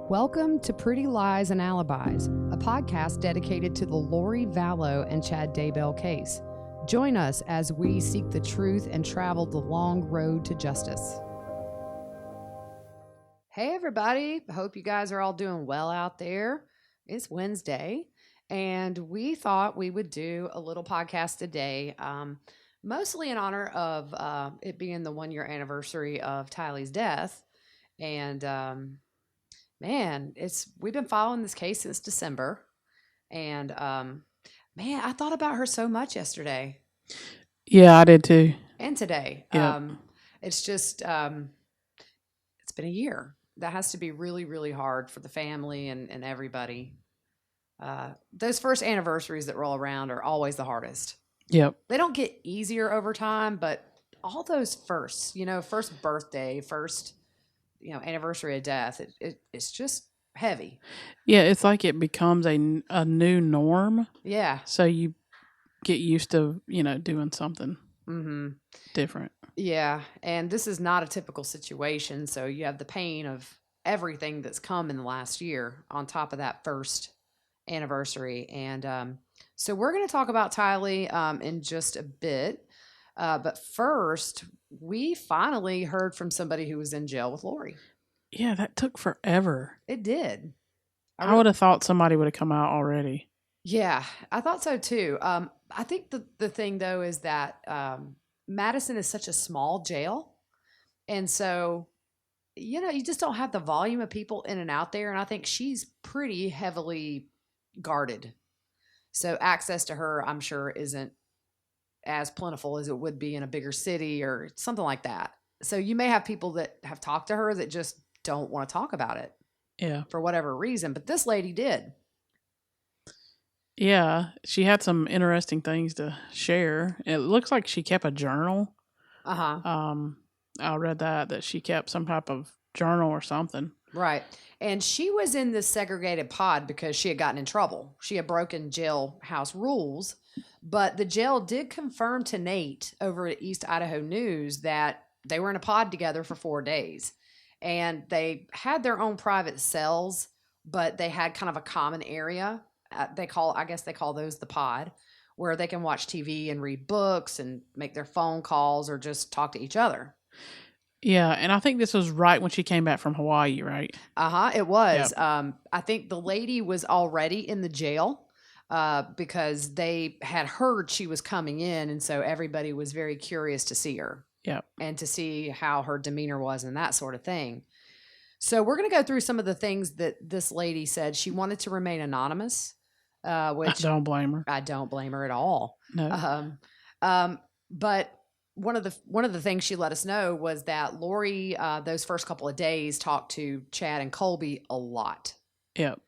Welcome to Pretty Lies and Alibis, a podcast dedicated to the Lori Vallow and Chad Daybell case. Join us as we seek the truth and travel the long road to justice. Hey, everybody. Hope you guys are all doing well out there. It's Wednesday, and we thought we would do a little podcast today, mostly in honor of it being the 1 year anniversary of Tylee's death. And man, we've been following this case since December, and man, I thought about her so much yesterday Yeah, I did too. and today. Yep. It's just it's been a year. That has to be really, really hard for the family and everybody. Those first anniversaries that roll around are always the hardest. Yep. They don't get easier over time, but all those firsts, first birthday, first anniversary of death, it's just heavy. Yeah, it's like it becomes a new norm. Yeah. So you get used to, doing something different. Yeah. And this is not a typical situation. So you have the pain of everything that's come in the last year on top of that first anniversary. And so we're going to talk about Tylee in just a bit. But first, we finally heard from somebody who was in jail with Lori. Yeah, that took forever. It did. I would have thought somebody would have come out already. Yeah, I thought so too. I think the thing though is that Madison is such a small jail, and so you just don't have the volume of people in and out there. And I think she's pretty heavily guarded, so access to her, I'm sure, isn't as plentiful as it would be in a bigger city or something like that. So you may have people that have talked to her that just don't want to talk about it. Yeah. For whatever reason, but this lady did. Yeah, she had some interesting things to share. It looks like she kept a journal. I read that she kept some type of journal or something. Right. And she was in this segregated pod because she had gotten in trouble. She had broken jailhouse rules, but the jail did confirm to Nate over at East Idaho News that they were in a pod together for 4 days. And they had their own private cells, but they had kind of a common area. I guess they call those the pod, where they can watch TV and read books and make their phone calls or just talk to each other. Yeah, and I think this was right when she came back from Hawaii, right? It was. Yep. I think the lady was already in the jail because they had heard she was coming in, and so everybody was very curious to see her. Yep. And to see how her demeanor was and that sort of thing. So we're going to go through some of the things that this lady said. She wanted to remain anonymous, which I don't blame her. I don't blame her at all. No. But one of the things she let us know was that Lori, those first couple of days, talked to Chad and Colby a lot. Yep.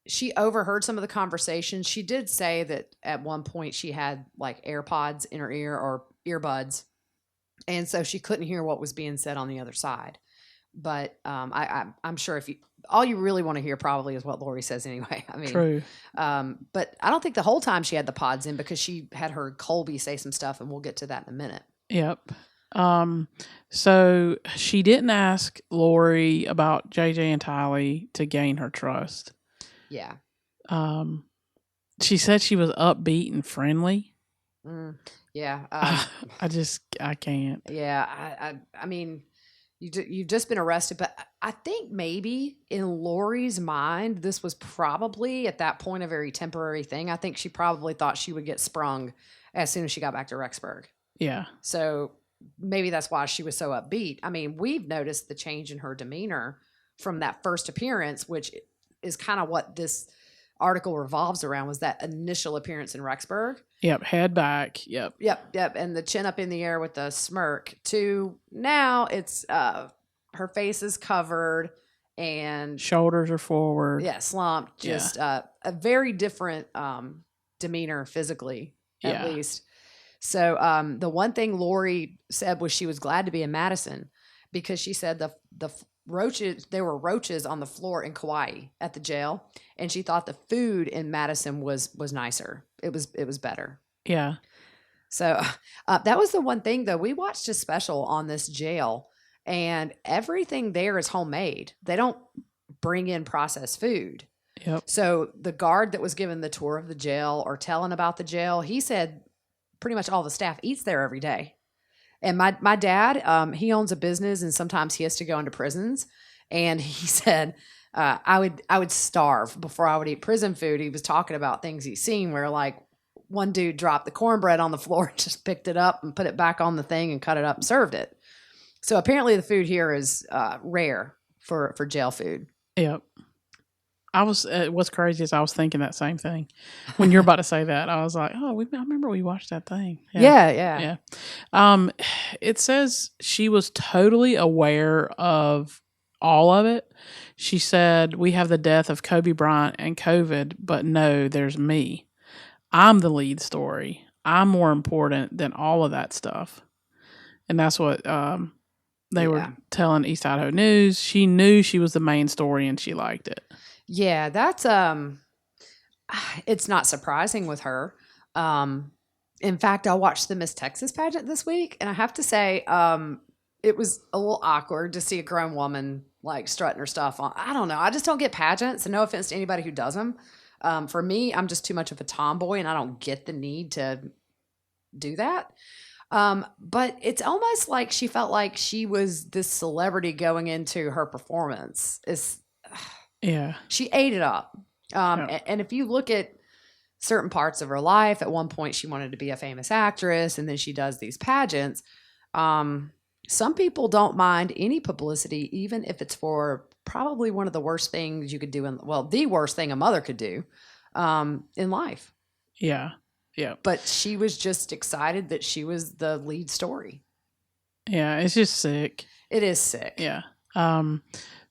She overheard some of the conversations. She did say that at one point she had like AirPods in her ear or earbuds, and so she couldn't hear what was being said on the other side. But I'm sure all you really want to hear probably is what Lori says anyway. I mean, true. But I don't think the whole time she had the pods in because she had heard Colby say some stuff, and we'll get to that in a minute. Yep. So she didn't ask Lori about JJ and Tylee to gain her trust. Yeah. She said she was upbeat and friendly. Yeah. I can't. Yeah. I mean, you've just been arrested, but I think maybe in Lori's mind, this was probably at that point a very temporary thing. I think she probably thought she would get sprung as soon as she got back to Rexburg. Yeah. So maybe that's why she was so upbeat. I mean, we've noticed the change in her demeanor from that first appearance, which is kind of what this article revolves around, was that initial appearance in Rexburg. Yep. Head back. Yep. And the chin up in the air with a smirk, to now it's her face is covered and shoulders are forward. Yeah, slumped. Just a very different demeanor physically, at least. So the one thing Lori said was she was glad to be in Madison because she said the roaches, there were roaches on the floor in Kauai at the jail, and she thought the food in Madison was nicer. It was better. Yeah. So that was the one thing, though. We watched a special on this jail, and everything there is homemade. They don't bring in processed food. Yep. So the guard that was given the tour of the jail or telling about the jail, he said pretty much all the staff eats there every day. And my dad, he owns a business, and sometimes he has to go into prisons. And he said, I would starve before I would eat prison food. He was talking about things he's seen where, like, one dude dropped the cornbread on the floor and just picked it up and put it back on the thing and cut it up and served it. So apparently the food here is rare for jail food. Yep. What's crazy is I was thinking that same thing when you're about to say that. I was like, oh, I remember we watched that thing. Yeah. It says she was totally aware of all of it. She said, we have the death of Kobe Bryant and COVID, but no, there's me. I'm the lead story. I'm more important than all of that stuff. And that's what they were telling East Idaho News. She knew she was the main story and she liked it. Yeah, that's it's not surprising with her. In fact, I watched the Miss Texas pageant this week, and I have to say, it was a little awkward to see a grown woman like strutting her stuff on. I don't know. I just don't get pageants, and no offense to anybody who does them. For me, I'm just too much of a tomboy, and I don't get the need to do that. But it's almost like she felt like she was this celebrity going into her performance. She ate it up. And if you look at certain parts of her life, at one point she wanted to be a famous actress, and then she does these pageants. Some people don't mind any publicity, even if it's for probably one of the worst things you could do the worst thing a mother could do in life. Yeah. But she was just excited that she was the lead story. Yeah, it's just sick. It is sick. Yeah.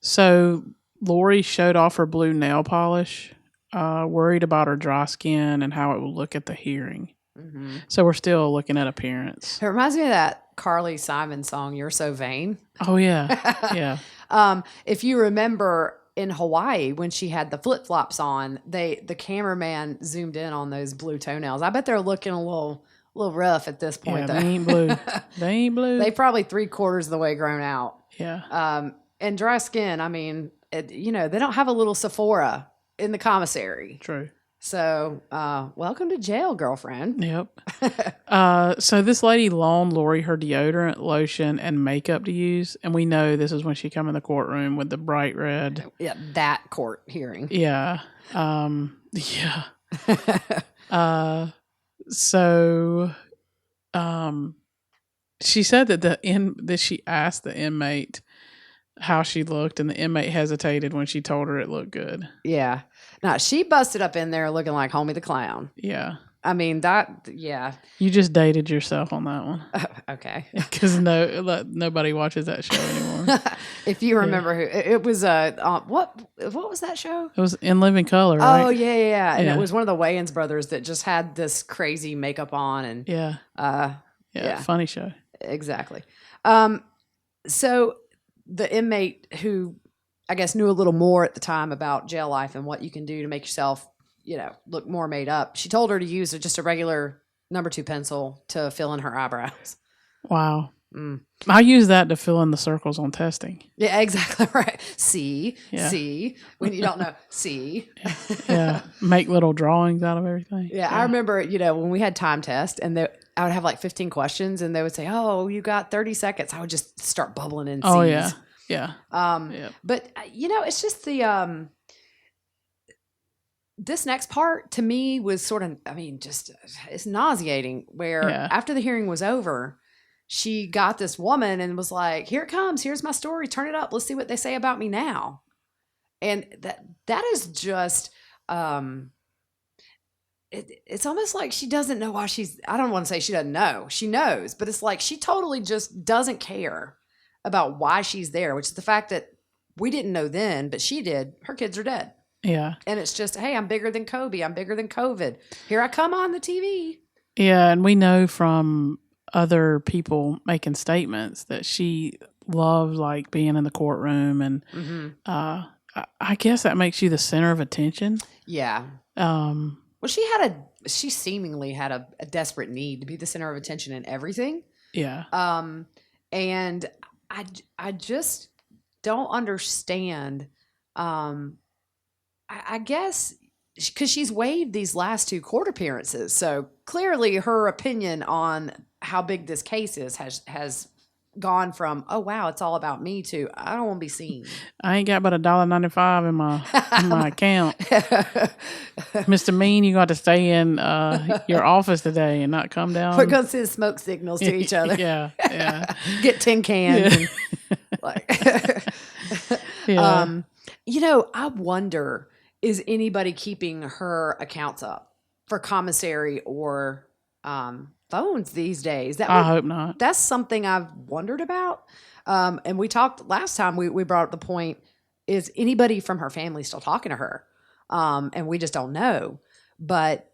So Lori showed off her blue nail polish, worried about her dry skin and how it will look at the hearing. Mm-hmm. So we're still looking at appearance. It reminds me of that Carly Simon song, You're So Vain. Oh, yeah. Yeah. If you remember in Hawaii when she had the flip-flops on, the cameraman zoomed in on those blue toenails. I bet they're looking a little rough at this point. Yeah, they ain't blue. They ain't blue. They probably 3/4 of the way grown out. Yeah. And dry skin, I mean, they don't have a little Sephora in the commissary. True. So, welcome to jail, girlfriend. Yep. So this lady loaned Lori her deodorant, lotion, and makeup to use. And we know this is when she come in the courtroom with the bright red. Yeah, that court hearing. Yeah. Yeah. So she said that she asked the inmate how she looked, and the inmate hesitated when she told her it looked good. Yeah. Now, she busted up in there looking like Homie the Clown. Yeah. I mean, yeah. You just dated yourself on that one. Okay. Because nobody watches that show anymore. If you remember who, it was, what was that show? It was In Living Color, right? Oh, yeah. And it was one of the Wayans brothers that just had this crazy makeup on. And Yeah. Funny show. Exactly. So the inmate who I guess knew a little more at the time about jail life and what you can do to make yourself, look more made up. She told her to use just a regular number 2 pencil to fill in her eyebrows. Wow. I use that to fill in the circles on testing. Yeah, exactly right. See, when you don't know, see. Yeah. Make little drawings out of everything. Yeah. I remember, when we had time test and I would have like 15 questions and they would say, oh, you got 30 seconds. I would just start bubbling in C's. Oh, yeah. Yeah. But, it's just this next part to me was sort of, it's nauseating where after the hearing was over, she got this woman and was like, here it comes. Here's my story. Turn it up. Let's see what they say about me now. And that is just, it's almost like she doesn't know why I don't want to say she doesn't know. She knows, but it's like she totally just doesn't care about why she's there, which is the fact that we didn't know then, but she did. Her kids are dead. Yeah. And it's just, hey, I'm bigger than Kobe. I'm bigger than COVID. Here I come on the TV. Yeah. And we know from other people making statements that she loved like being in the courtroom. And I guess that makes you the center of attention. Yeah. Well, she seemingly had a desperate need to be the center of attention in everything. Yeah. And I just don't understand. I guess because she's waived these last two court appearances, so clearly her opinion on how big this case is has gone from, oh wow, it's all about me, to I don't want to be seen. I ain't got but $1.95 in my account. Mr. Mean, you got to stay in your office today and not come down. We're gonna send smoke signals to each other. Yeah. Get tin cans. Yeah. And, like, Yeah. I wonder, is anybody keeping her accounts up for commissary or phones these days? I hope not. That's something I've wondered about. And we talked last time, we brought up the point, is anybody from her family still talking to her? And we just don't know. But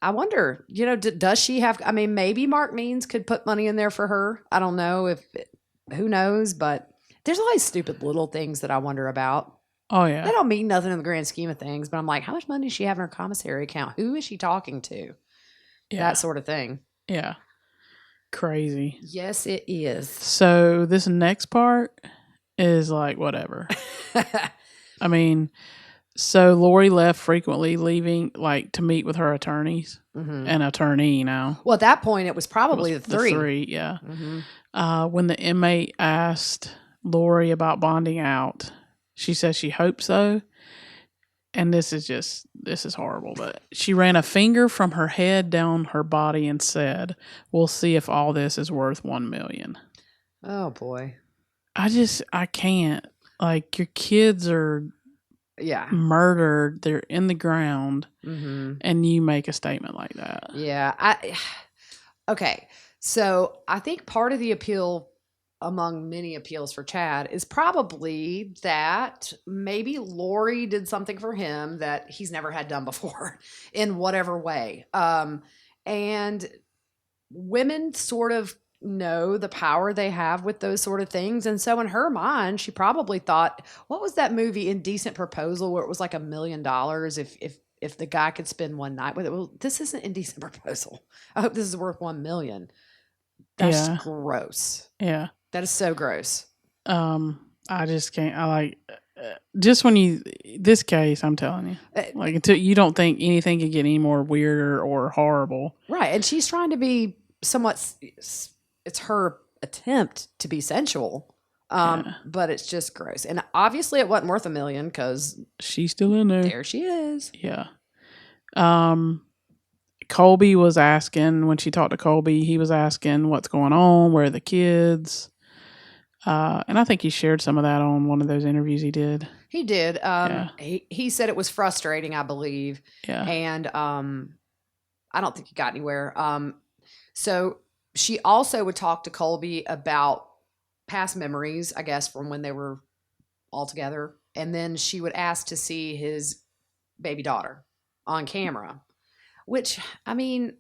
I wonder, does she have, I mean, maybe Mark Means could put money in there for her. I don't know who knows, but there's all these stupid little things that I wonder about. Oh, yeah. They don't mean nothing in the grand scheme of things, but I'm like, how much money does she have in her commissary account? Who is she talking to? Yeah. That sort of thing. Yeah. Crazy. Yes, it is. So this next part is like whatever. I mean, so Lori left frequently, leaving like to meet with her attorneys, an attorney now. Well, at that point, it was probably the three. The three, yeah. When the inmate asked Lori about bonding out, she says she hopes so. And this is horrible, but she ran a finger from her head down her body and said, "We'll see if all this is worth $1 million." Oh boy. I can't. Like, your kids are murdered. They're in the ground. And you make a statement like that. Yeah. Okay. So I think part of the appeal, among many appeals for Chad, is probably that maybe Lori did something for him that he's never had done before in whatever way. And women sort of know the power they have with those sort of things. And so in her mind, she probably thought, what was that movie, Indecent Proposal, where it was like $1 million if the guy could spend one night with it? Well, this isn't Indecent Proposal. I hope this is worth $1 million. That's gross. Yeah. That is so gross. I just can't. I like just when this case, I'm telling you, like, until you don't think anything could get any more weirder or horrible, right? And she's trying to be somewhat. It's her attempt to be sensual, but it's just gross. And obviously, it wasn't worth $1 million because she's still in there. There she is. Yeah. Colby was asking, when she talked to Colby, he was asking what's going on, where are the kids. And I think he shared some of that on one of those interviews he did. He did. He said it was frustrating, I believe. Yeah. And I don't think he got anywhere. So she also would talk to Colby about past memories, I guess, from when they were all together. And then she would ask to see his baby daughter on camera, which, I mean,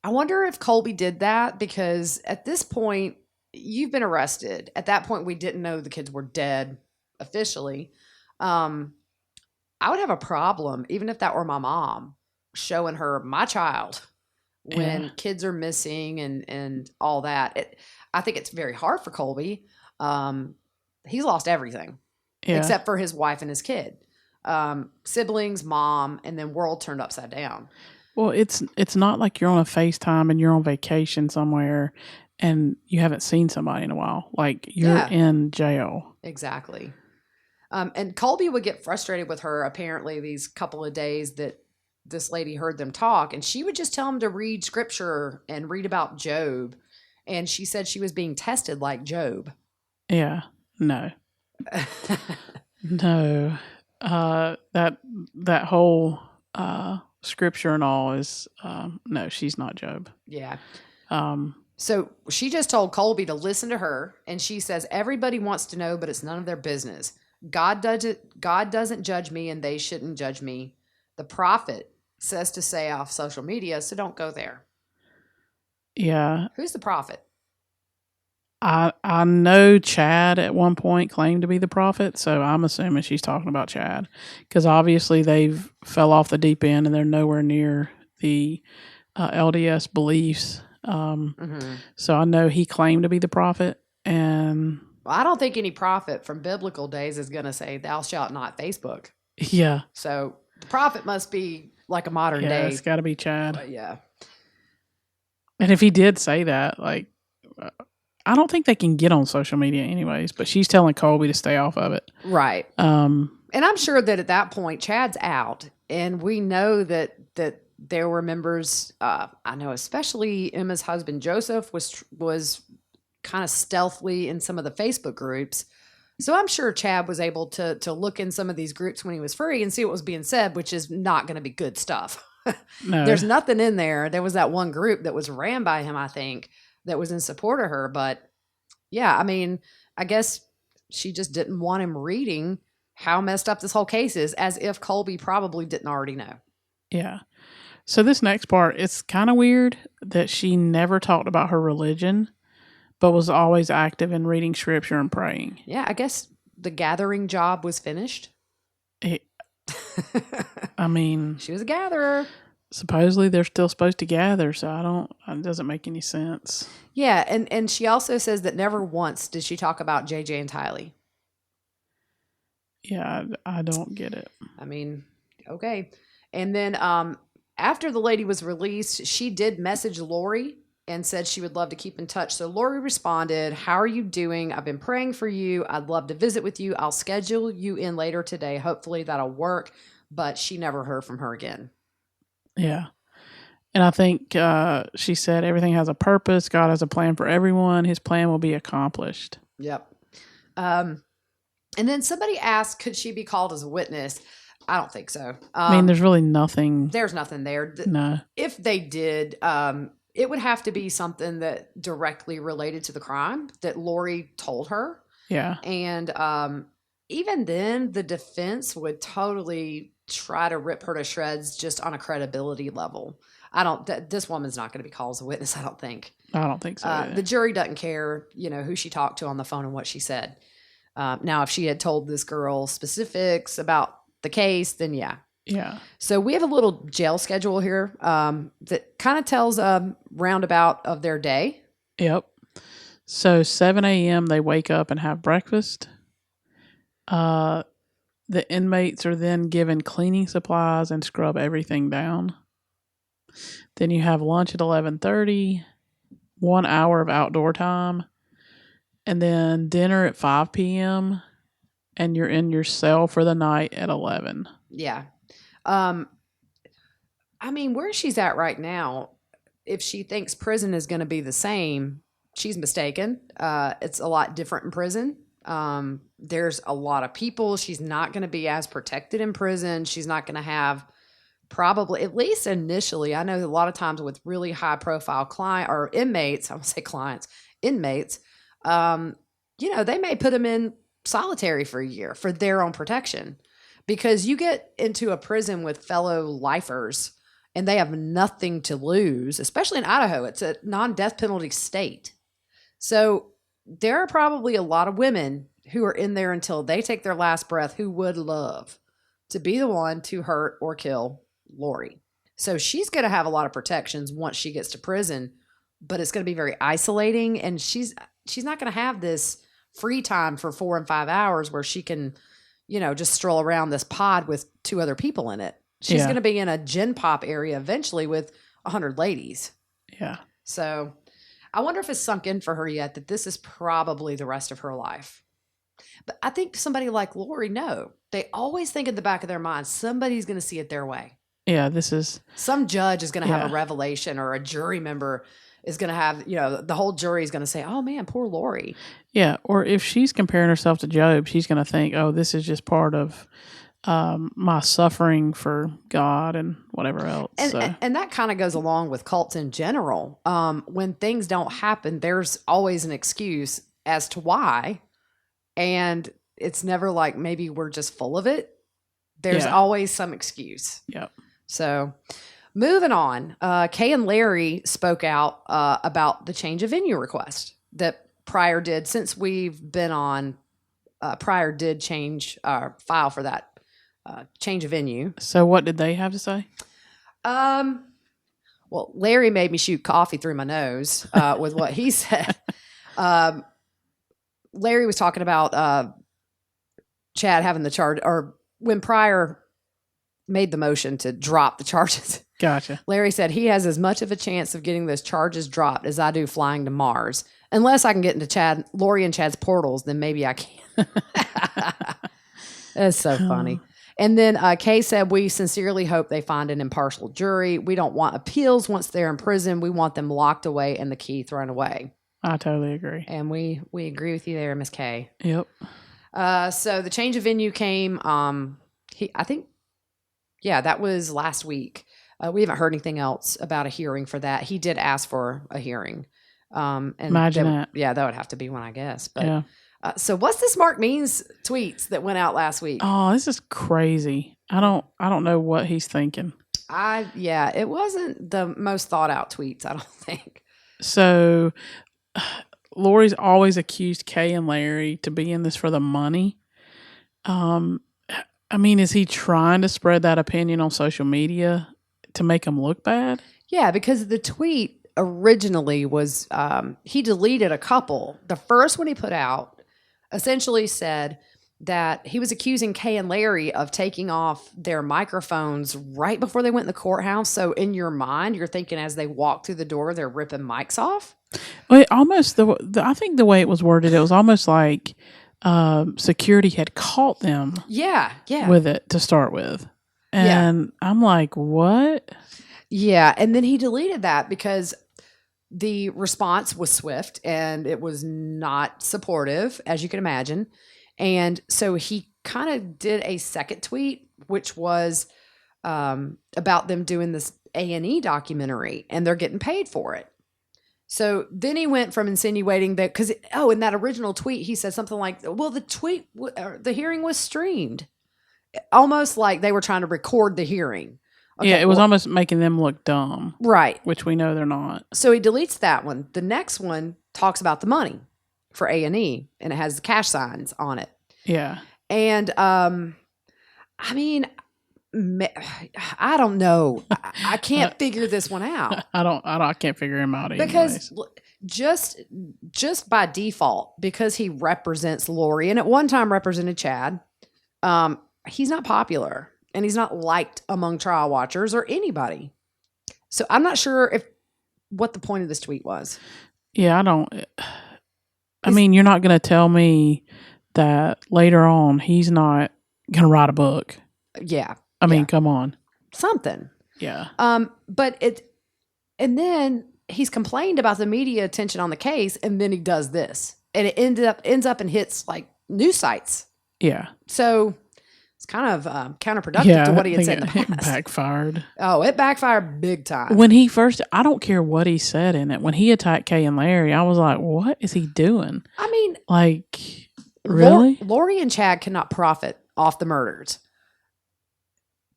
I wonder if Colby did that because at this point, you've been arrested. At that point, we didn't know the kids were dead officially. I would have a problem, even if that were my mom, showing her my child when kids are missing and all that. I think it's very hard for Colby. He's lost everything except for his wife and his kid. Siblings, mom, and then world turned upside down. Well, it's not like you're on a FaceTime and you're on vacation somewhere and you haven't seen somebody in a while. Like, you're in jail. Exactly. And Colby would get frustrated with her, apparently, these couple of days that this lady heard them talk. And she would just tell him to read scripture and read about Job. And she said she was being tested like Job. Yeah. No. No. That whole scripture and all is no, she's not Job. Yeah. So she just told Colby to listen to her, and she says everybody wants to know, but it's none of their business. God doesn't judge me, and they shouldn't judge me. The prophet says to say off social media, so don't go there. Yeah. Who's the prophet? I know Chad at one point claimed to be the prophet, so I'm assuming she's talking about Chad because obviously they've fell off the deep end and they're nowhere near the LDS beliefs So I know he claimed to be the prophet, and Well, I don't think any prophet from biblical days is going to say, "Thou shalt not Facebook." yeah, So the prophet must be like a modern yeah, day. it's got to be Chad. Yeah. And if he did say that, like, I don't think they can get on social media anyways. But she's telling Colby to stay off of it, Right. And I'm sure that at that point, Chad's out, and we know that there were members. I know, especially Emma's husband Joseph was kind of stealthily in some of the Facebook groups. So I'm sure Chad was able to look in some of these groups when he was free and see what was being said, which is not going to be good stuff. No. There's nothing in there. There was that one group that was ran by him, I think, that was in support of her. But yeah, I mean, I guess she just didn't want him reading how messed up this whole case is, as if Colby probably didn't already know. Yeah. So this next part, it's kind of weird that she never talked about her religion, but was always active in reading scripture and praying. Yeah, I guess the gathering job was finished. I mean, she was a gatherer. Supposedly they're still supposed to gather, so it doesn't make any sense. Yeah, and she also says that never once did she talk about JJ and Tylee. Yeah, I don't get it. I mean, okay. And then after the lady was released, she did message Lori and said she would love to keep in touch. So Lori responded, "How are you doing? I've been praying for you. I'd love to visit with you. I'll schedule you in later today. Hopefully that'll work." But she never heard from her again. Yeah. And I think she said everything has a purpose. God has a plan for everyone. His plan will be accomplished. Yep. And then somebody asked, could she be called as a witness? I don't think so. I mean, there's really nothing. There's nothing there. No. If they did, it would have to be something that directly related to the crime that Lori told her. Yeah. And even then, the defense would totally try to rip her to shreds just on a credibility level. This woman's not going to be called as a witness, I don't think. I don't think so. The jury doesn't care, who she talked to on the phone and what she said. Now, if she had told this girl specifics about the case, then yeah. Yeah. So we have a little jail schedule here that kind of tells a roundabout of their day. Yep. So 7 a.m. they wake up and have breakfast. The inmates are then given cleaning supplies and scrub everything down. Then you have lunch at 11:30, 1 hour of outdoor time, and then dinner at 5 p.m., and you're in your cell for the night at 11. Yeah. I mean, where she's at right now, if she thinks prison is going to be the same, she's mistaken. It's a lot different in prison. There's a lot of people. She's not going to be as protected in prison. She's not going to have probably, at least initially, I know a lot of times with really high profile inmates, I won't say clients, inmates, they may put them in solitary for a year for their own protection, because you get into a prison with fellow lifers and they have nothing to lose, especially in Idaho. It's a non-death penalty state. So there are probably a lot of women who are in there until they take their last breath who would love to be the one to hurt or kill Lori. So she's going to have a lot of protections once she gets to prison, but it's going to be very isolating, and she's not going to have this free time for 4 and 5 hours where she can, just stroll around this pod with 2 other people in it. She's going to be in a gen pop area eventually with 100 ladies. Yeah. So I wonder if it's sunk in for her yet that this is probably the rest of her life. But I think somebody like Lori, no. They always think in the back of their mind, somebody's going to see it their way. Yeah, some judge is going to have a revelation, or a jury member is going to have, the whole jury is going to say, oh man, poor Lori. Yeah. Or if she's comparing herself to Job, she's going to think, oh, this is just part of my suffering for God and whatever else. And that kind of goes along with cults in general. When things don't happen, there's always an excuse as to why. And it's never like maybe we're just full of it. There's always some excuse. Yep. So moving on, Kay and Larry spoke out about the change of venue request that Pryor did. Since we've been on, Pryor did change our file for that change of venue. So what did they have to say? Well, Larry made me shoot coffee through my nose with what he said. Larry was talking about Chad having the charge, or when Pryor made the motion to drop the charges. Gotcha. Larry said he has as much of a chance of getting those charges dropped as I do flying to Mars. Unless I can get into Lori and Chad's portals, then maybe I can. That's so funny. And then Kay said, we sincerely hope they find an impartial jury. We don't want appeals once they're in prison. We want them locked away and the key thrown away. I totally agree. And we agree with you there, Miss Kay. Yep. So the change of venue came, I think, that was last week. We haven't heard anything else about a hearing for that. He did ask for a hearing. And Imagine that. Yeah, that would have to be one, I guess. But yeah. So what's this Mark Means tweets that went out last week? Oh, this is crazy. I don't know what he's thinking. It wasn't the most thought out tweets, I don't think. So Lori's always accused Kay and Larry to be in this for the money. I mean, is he trying to spread that opinion on social media to make him look bad? Yeah, because the tweet originally was, he deleted a couple. The first one he put out essentially said that he was accusing Kay and Larry of taking off their microphones right before they went in the courthouse. So in your mind, you're thinking as they walk through the door, they're ripping mics off. Well, almost I think the way it was worded, it was almost like security had caught them. Yeah. With it to start with, and I'm like, what? Yeah, and then he deleted that because the response was swift and it was not supportive, as you can imagine. And so he kind of did a second tweet, which was about them doing this A&E documentary, and they're getting paid for it. So then he went from insinuating that, because, in that original tweet, he said something like, well, the hearing was streamed. Almost like they were trying to record the hearing. Okay, yeah, it was almost making them look dumb. Right. Which we know they're not. So he deletes that one. The next one talks about the money for A&E, and it has the cash signs on it. Yeah. And, I mean, I don't know. I can't figure this one out. I can't figure him out either. Because just by default, because he represents Lori and at one time represented Chad, he's not popular. And he's not liked among trial watchers or anybody. So I'm not sure what the point of this tweet was. Yeah, I mean, you're not going to tell me that later on he's not going to write a book. Yeah. I mean, come on. Something. Yeah. And then he's complained about the media attention on the case, and then he does this. And it ends up and hits like news sites. Yeah. So it's kind of counterproductive to what he had said in the past. It backfired. Oh, it backfired big time. When he first, I don't care what he said in it. When he attacked Kay and Larry, I was like, what is he doing? I mean, like, really? Lori and Chad cannot profit off the murders.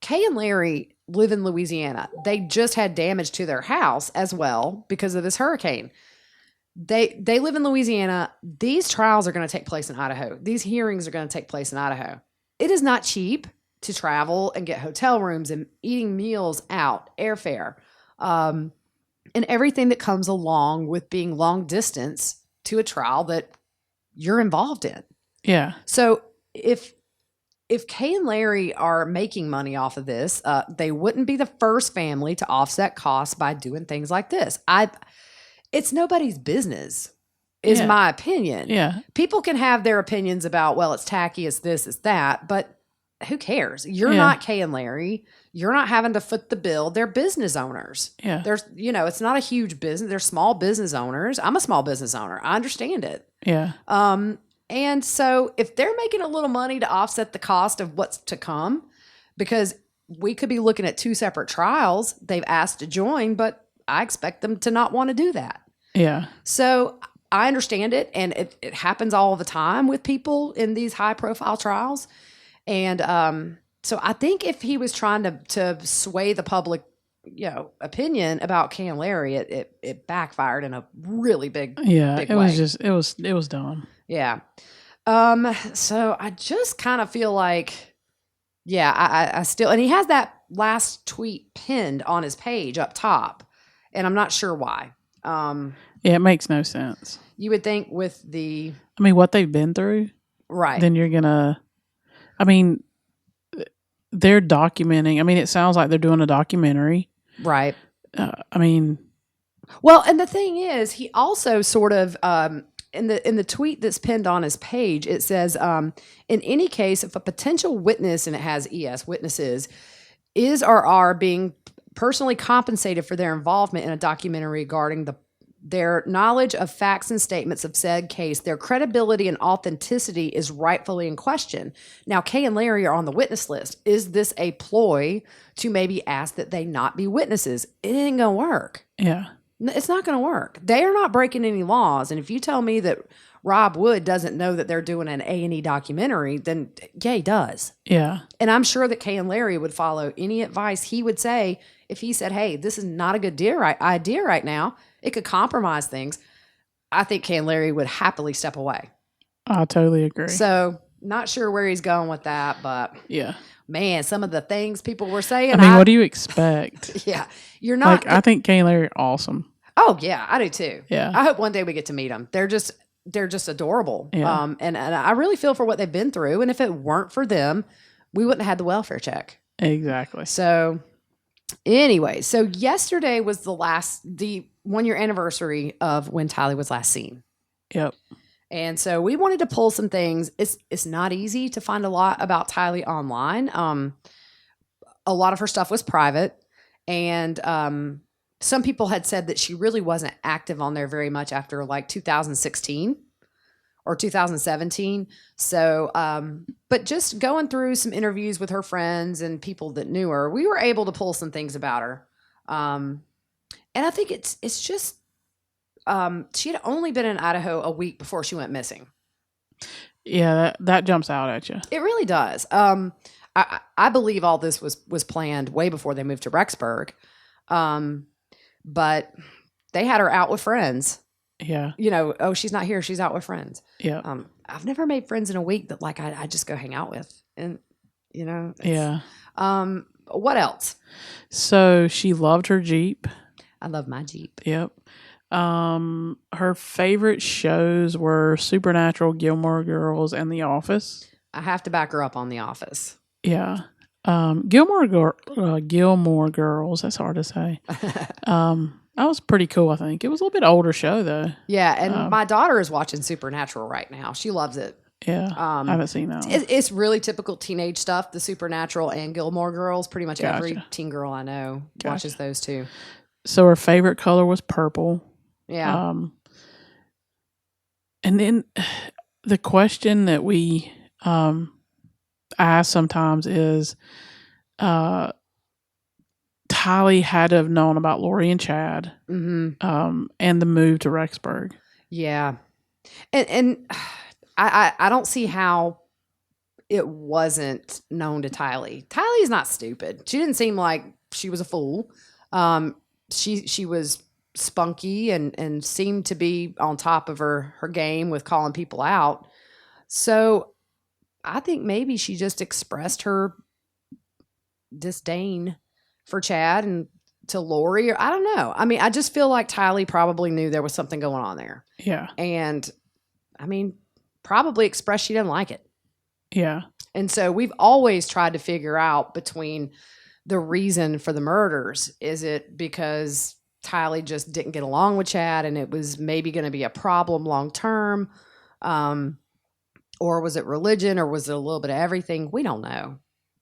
Kay and Larry live in Louisiana. They just had damage to their house as well because of this hurricane. They live in Louisiana. These trials are going to take place in Idaho. These hearings are going to take place in Idaho. It is not cheap to travel and get hotel rooms and eating meals out, airfare, and everything that comes along with being long distance to a trial that you're involved in. Yeah. So if Kay and Larry are making money off of this, they wouldn't be the first family to offset costs by doing things like this. It's nobody's business. Is my opinion. Yeah. People can have their opinions about, well, it's tacky, it's this, it's that, but who cares? You're not Kay and Larry. You're not having to foot the bill. They're business owners. Yeah. It's not a huge business. They're small business owners. I'm a small business owner. I understand it. Yeah. And so if they're making a little money to offset the cost of what's to come, because we could be looking at two separate trials they've asked to join, but I expect them to not want to do that. Yeah. So I understand it, and it happens all the time with people in these high-profile trials. And so I think if he was trying to sway the public, opinion about Kay and Larry, it backfired in a really big big way. It was dumb. Yeah. So I just kind of feel like, I still, and he has that last tweet pinned on his page up top. and I'm not sure why. Yeah, it makes no sense. You would think with the I mean, what they've been through, right, then you're gonna. I mean, they're documenting. I mean, it sounds like they're doing a documentary. right. I mean, Well, and the thing is, he also sort of in the tweet that's pinned on his page, it says, in any case, if a potential witness, and it has witnesses, is or are being personally compensated for their involvement in a documentary regarding their knowledge of facts and statements of said case, their credibility and authenticity is rightfully in question. Now, Kay and Larry are on the witness list. Is this a ploy to maybe ask that they not be witnesses? It ain't gonna work. yeah, It's not going to work. They are not breaking any laws. And if you tell me that Rob Wood doesn't know that they're doing an A&E documentary, then yeah, he does. yeah, And I'm sure that Kay and Larry would follow any advice he would say if he said, hey, this is not a good idea right now. It could compromise things. I think Kay and Larry would happily step away. I totally agree. So not sure where he's going with that, but yeah, man, some of the things people were saying. I mean, what do you expect? Yeah, you're not. Like, I think Kay and Larry are awesome. Oh yeah, I do too. Yeah. I hope one day we get to meet them. They're just adorable. Yeah. And I really feel for what they've been through. And if it weren't for them, we wouldn't have had the welfare check. Exactly. So anyway, so yesterday was the 1 year anniversary of when Tylee was last seen. Yep. And so we wanted to pull some things. It's not easy to find a lot about Tylee online. A lot of her stuff was private, and some people had said that she really wasn't active on there very much after like 2016 or 2017. So, but just going through some interviews with her friends and people that knew her, we were able to pull some things about her. And I think it's just, she had only been in Idaho a week before she went missing. Yeah, that jumps out at you. It really does. I believe all this was planned way before they moved to Rexburg. But they had her out with friends. Yeah. You know, oh, she's not here. She's out with friends. Yeah. I've never made friends in a week that like I just go hang out with. And, you know. Yeah. What else? So she loved her Jeep. I love my Jeep. Yep. Her favorite shows were Supernatural, Gilmore Girls, and The Office. I have to back her up on The Office. Yeah. Gilmore Girls. That's hard to say. That was pretty cool. I think it was a little bit older show though. Yeah, and my daughter is watching Supernatural right now. She loves it. Yeah, I haven't seen that one. It's really typical teenage stuff. The Supernatural and Gilmore Girls. Pretty much every teen girl I know watches those two. So her favorite color was purple. Yeah. And then the question that we ask sometimes is, Tylee had to have known about Lori and Chad, and the move to Rexburg. Yeah, and I don't see how it wasn't known to Tylee. Tylee's not stupid. She didn't seem like she was a fool. She was spunky and seemed to be on top of her game with calling people out. So I think maybe she just expressed her disdain for Chad and to Lori, or I don't know. I mean, I just feel like Tylee probably knew there was something going on there. Yeah. And I mean, probably expressed she didn't like it. Yeah. And so we've always tried to figure out between the reason for the murders. Is it because Tylee just didn't get along with Chad and it was maybe going to be a problem long term? Or was it religion, or was it a little bit of everything? We don't know.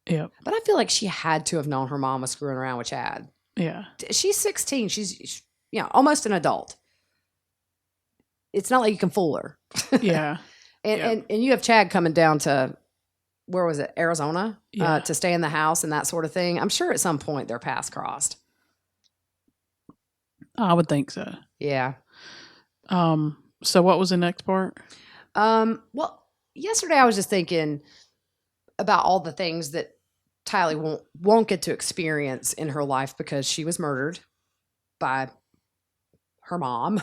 Yeah. But I feel like she had to have known her mom was screwing around with Chad. Yeah. She's 16. She's almost an adult. It's not like you can fool her. Yeah. And you have Chad coming down to, where was it, Arizona, Yeah. to stay in the house and that sort of thing. I'm sure at some point their paths crossed. I would think so. Yeah. So what was the next part? Well, yesterday I was just thinking about all the things that Tylee won't get to experience in her life because she was murdered by her mom.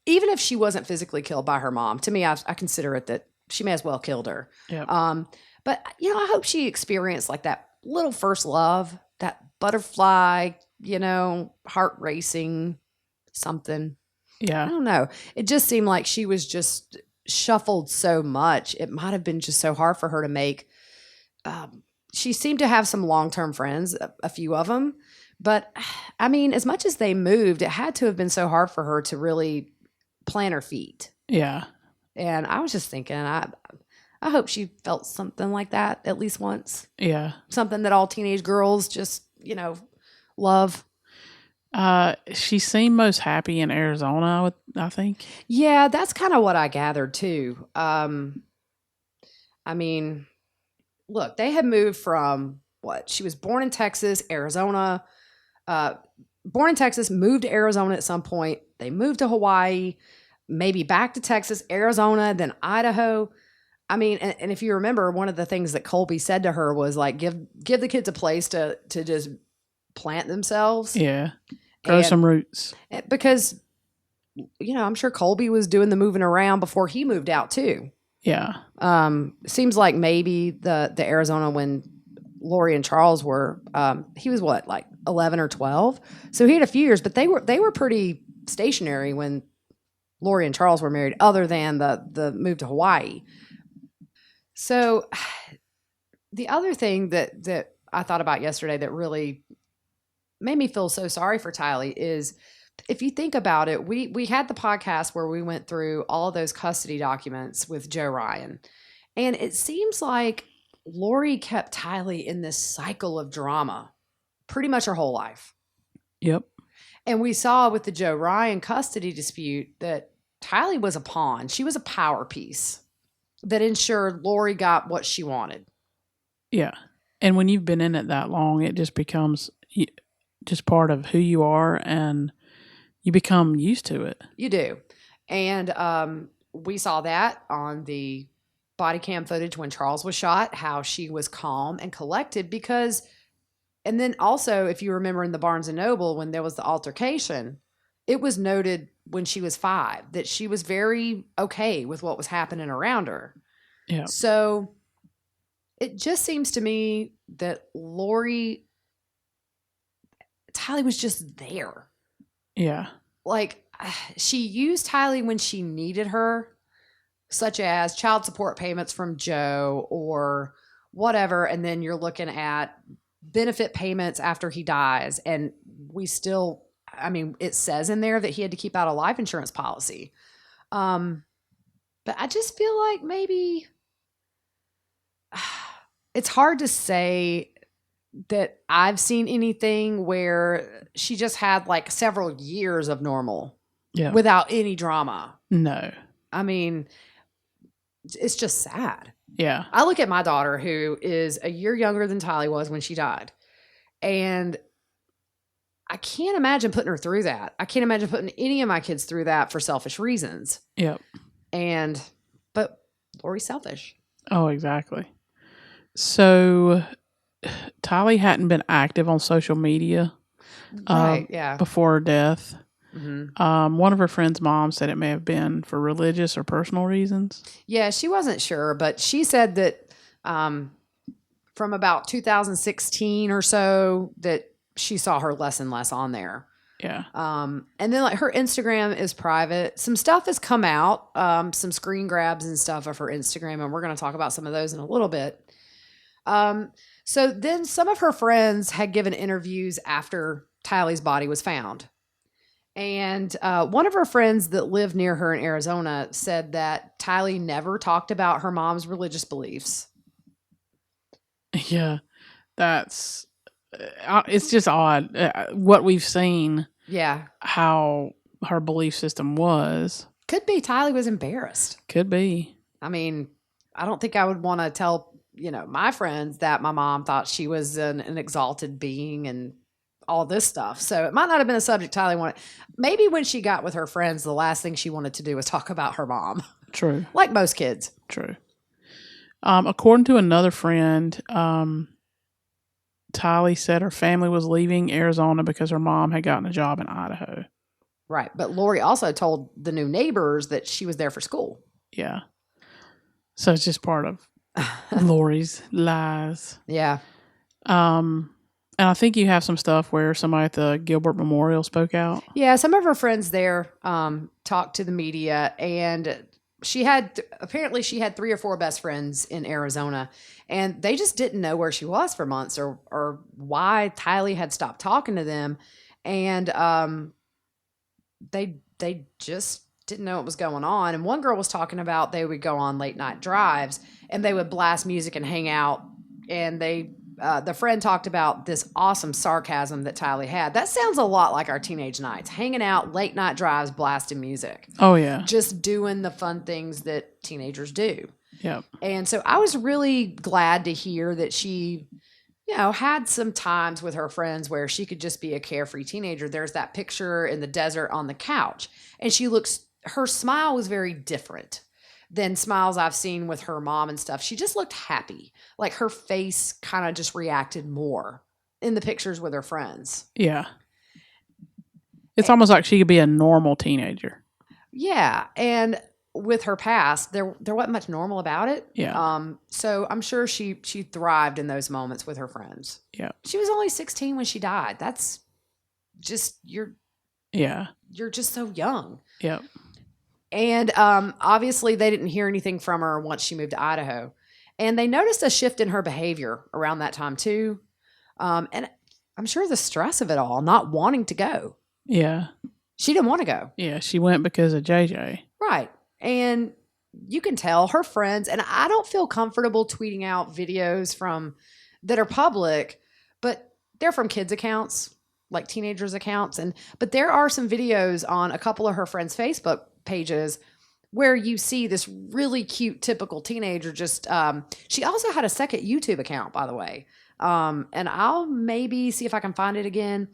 Even if she wasn't physically killed by her mom, to me, I consider it that she may as well killed her. Yeah. But I hope she experienced like that little first love, that butterfly, heart racing something. I Yeah. don't know. It just seemed like she was just shuffled so much. It might have been just so hard for her to make. Um, she seemed to have some long term friends, a few of them. But I mean, as much as they moved, it had to have been so hard for her to really plant her feet. Yeah. And I was just thinking, I hope she felt something like that at least once. Yeah. Something that all teenage girls just, love. She seemed most happy in Arizona, I think. Yeah, that's kind of what I gathered too. I mean, look, they had moved from what? She was born in Texas, Arizona, born in Texas, moved to Arizona at some point. They moved to Hawaii, maybe back to Texas, Arizona, then Idaho. I mean, and if you remember, one of the things that Colby said to her was like, give the kids a place to just plant themselves. Yeah. Grow some roots. Because, I'm sure Colby was doing the moving around before he moved out too. Yeah. Seems like maybe the Arizona when Lori and Charles were, he was what, like 11 or 12? So he had a few years, but they were pretty stationary when Lori and Charles were married, other than the move to Hawaii. So the other thing that I thought about yesterday that really made me feel so sorry for Tylee is, if you think about it, we had the podcast where we went through all of those custody documents with Joe Ryan. And it seems like Lori kept Tylee in this cycle of drama pretty much her whole life. Yep. And we saw with the Joe Ryan custody dispute that Tylee was a pawn. She was a power piece that ensured Lori got what she wanted. Yeah. And when you've been in it that long, it just becomes just part of who you are, and you become used to it. You do. And we saw that on the body cam footage when Charles was shot, how she was calm and collected because, and then also, if you remember in the Barnes & Noble, when there was the altercation, it was noted when she was 5 that she was very okay with what was happening around her. Yeah. So it just seems to me that Tylee was just there. Yeah. Like, she used Tylee when she needed her, such as child support payments from Joe or whatever. And then you're looking at benefit payments after he dies. And we still, I mean, it says in there that he had to keep out a life insurance policy. But I just feel like maybe it's hard to say that I've seen anything where she just had like several years of normal without any drama. No. I mean, it's just sad. Yeah. I look at my daughter, who is a year younger than Tylee was when she died. And I can't imagine putting her through that. I can't imagine putting any of my kids through that for selfish reasons. Yep. But Lori's selfish. Oh, exactly. So Tylee hadn't been active on social media before her death. Mm-hmm. One of her friend's moms said it may have been for religious or personal reasons. Yeah, she wasn't sure, but she said that from about 2016 or so that she saw her less and less on there. Yeah. And then like her Instagram is private. Some stuff has come out, some screen grabs and stuff of her Instagram, and we're going to talk about some of those in a little bit. So then some of her friends had given interviews after Tylee's body was found. And one of her friends that lived near her in Arizona said that Tylee never talked about her mom's religious beliefs. Yeah, it's just odd what we've seen. Yeah. How her belief system was. Could be Tylee was embarrassed. Could be. I mean, I don't think I would want to tell, my friends that my mom thought she was an exalted being and all this stuff. So it might not have been a subject Tylee wanted. Maybe when she got with her friends, the last thing she wanted to do was talk about her mom. True. Like most kids. True. According to another friend, Tylee said her family was leaving Arizona because her mom had gotten a job in Idaho. Right. But Lori also told the new neighbors that she was there for school. Yeah. So it's just part of Lori's lies. Yeah. And I think you have some stuff where somebody at the Gilbert Memorial spoke out. Yeah, some of her friends there talked to the media, and apparently she had 3 or 4 best friends in Arizona, and they just didn't know where she was for months or why Tylee had stopped talking to them, and they just didn't know what was going on. And one girl was talking about they would go on late night drives and they would blast music and hang out, and the friend talked about this awesome sarcasm that Tylee had. That sounds a lot like our teenage nights, hanging out, late night drives, blasting music. Oh, yeah. Just doing the fun things that teenagers do. Yep. And so I was really glad to hear that she, had some times with her friends where she could just be a carefree teenager. There's that picture in the desert on the couch, and her smile was very different than smiles I've seen with her mom and stuff. She just looked happy. Like her face kind of just reacted more in the pictures with her friends. Yeah. It's almost like she could be a normal teenager. Yeah. And with her past, there wasn't much normal about it. Yeah. So I'm sure she thrived in those moments with her friends. Yeah. She was only 16 when she died. That's just you're just so young. Yep. And obviously, they didn't hear anything from her once she moved to Idaho. And they noticed a shift in her behavior around that time, too. And I'm sure the stress of it all, not wanting to go. Yeah. She didn't want to go. Yeah, she went because of JJ. Right. And you can tell her friends, and I don't feel comfortable tweeting out videos that are public, but they're from kids' accounts, like teenagers' accounts. But there are some videos on a couple of her friends' Facebook pages where you see this really cute typical teenager just she also had a second YouTube account, by the way, and I'll maybe see if I can find it again.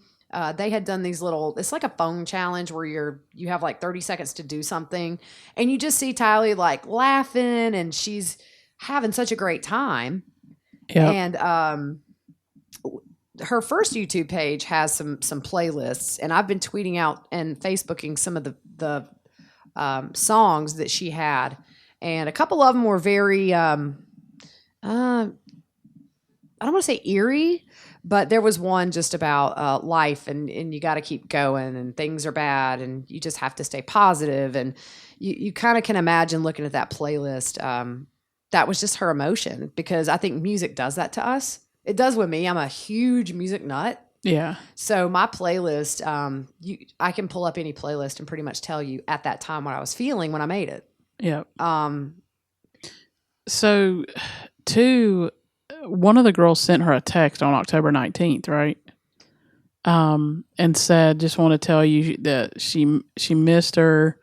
They had done these it's like a phone challenge where you have like 30 seconds to do something, and you just see Tylee like laughing, and she's having such a great time. Yeah. And her first YouTube page has some playlists, and I've been tweeting out and Facebooking some of the songs that she had, and a couple of them were very I don't want to say eerie, but there was one just about life, and you got to keep going, and things are bad, and you just have to stay positive. And you kind of can imagine looking at that playlist. That was just her emotion, because I think music does that to us. It does with me. I'm a huge music nut. Yeah. So my playlist, I can pull up any playlist and pretty much tell you at that time what I was feeling when I made it. Yeah. So, one of the girls sent her a text on October 19th, right? And said, just want to tell you that she missed her.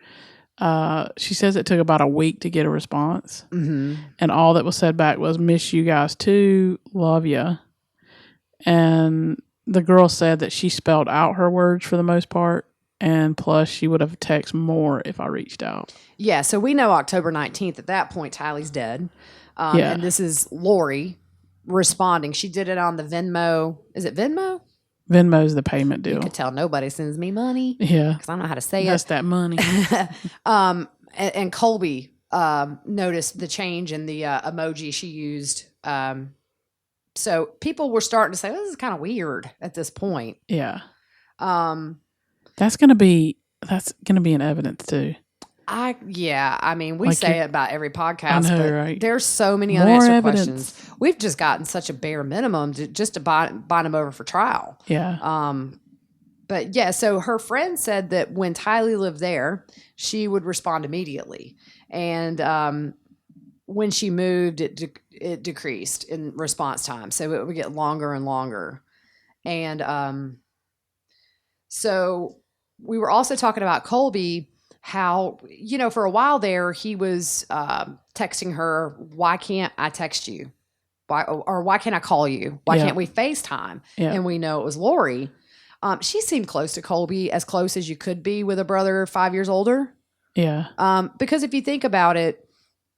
She says it took about a week to get a response. Mm-hmm. And all that was said back was, miss you guys too, love ya. And the girl said that she spelled out her words for the most part, and plus she would have texted more if I reached out. Yeah, so we know October 19th. At that point, Tylee's dead. Yeah. And this is Lori responding. She did it on the Venmo. Is it Venmo? Venmo's the payment deal. You could tell nobody sends me money. Yeah. Because I don't know how to say That's it. that money. And Colby noticed the change in the emoji she used. So people were starting to say, this is kind of weird at this point. Yeah. That's gonna be in evidence too. I mean, we Like say it about every podcast, I know, but right? There's so many More unanswered evidence. questions. We've just gotten such a bare minimum to bind them over for trial. Yeah. But yeah, so her friend said that when Tylee lived there, she would respond immediately. And when she moved, it decreased in response time. So it would get longer and longer. And so we were also talking about Colby, how, for a while there, he was texting her, why can't I text you? Why can't I call you? Why can't we FaceTime? Yeah. And we know it was Lori. She seemed close to Colby, as close as you could be with a brother 5 years older. Yeah. Because if you think about it,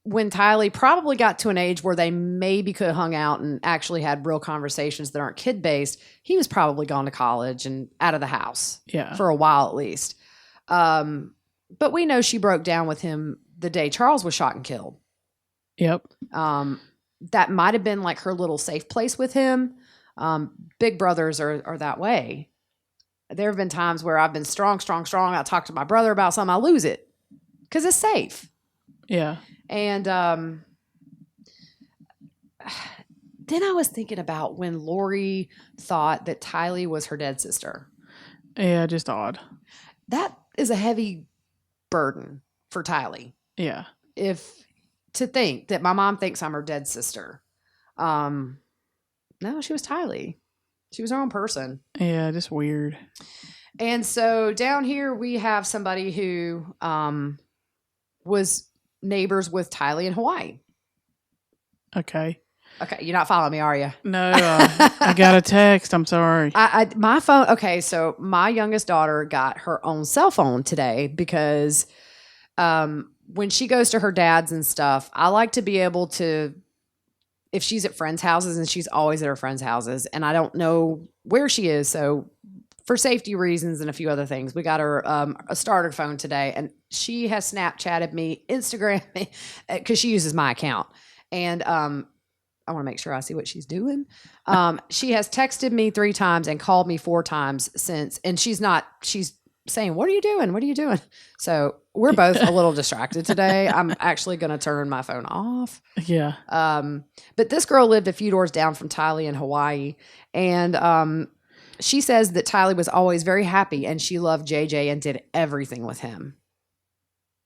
when Tylee probably got to an age where they maybe could have hung out and actually had real conversations that aren't kid-based, he was probably gone to college and out of the house for a while at least. But we know she broke down with him the day Charles was shot and killed. Yep. That might have been like her little safe place with him. Big brothers are that way. There have been times where I've been strong. I talk to my brother about something, I lose it because it's safe. Yeah. And then I was thinking about when Lori thought that Tylee was her dead sister. Yeah, just odd. That is a heavy burden for Tylee. Yeah. If to think that my mom thinks I'm her dead sister. No, she was Tylee. She was her own person. Yeah, just weird. And so down here we have somebody who was neighbors with Tylee in Hawaii. Okay. Okay, you're not following me, are you? No, I got a text. I'm sorry. My phone. Okay, so my youngest daughter got her own cell phone today because when she goes to her dad's and stuff, I like to be able to, if she's at friends' houses, and she's always at her friends' houses, and I don't know where she is, so for safety reasons and a few other things, we got her a starter phone today, and she has Snapchatted me, Instagram me, because she uses my account, and I want to make sure I see what she's doing. She has texted me 3 times and called me 4 times since, and she's saying, "What are you doing? What are you doing?" So we're both a little distracted today. I'm actually going to turn my phone off. Yeah. But this girl lived a few doors down from Tylee in Hawaii, and she says that Tylee was always very happy and she loved JJ and did everything with him.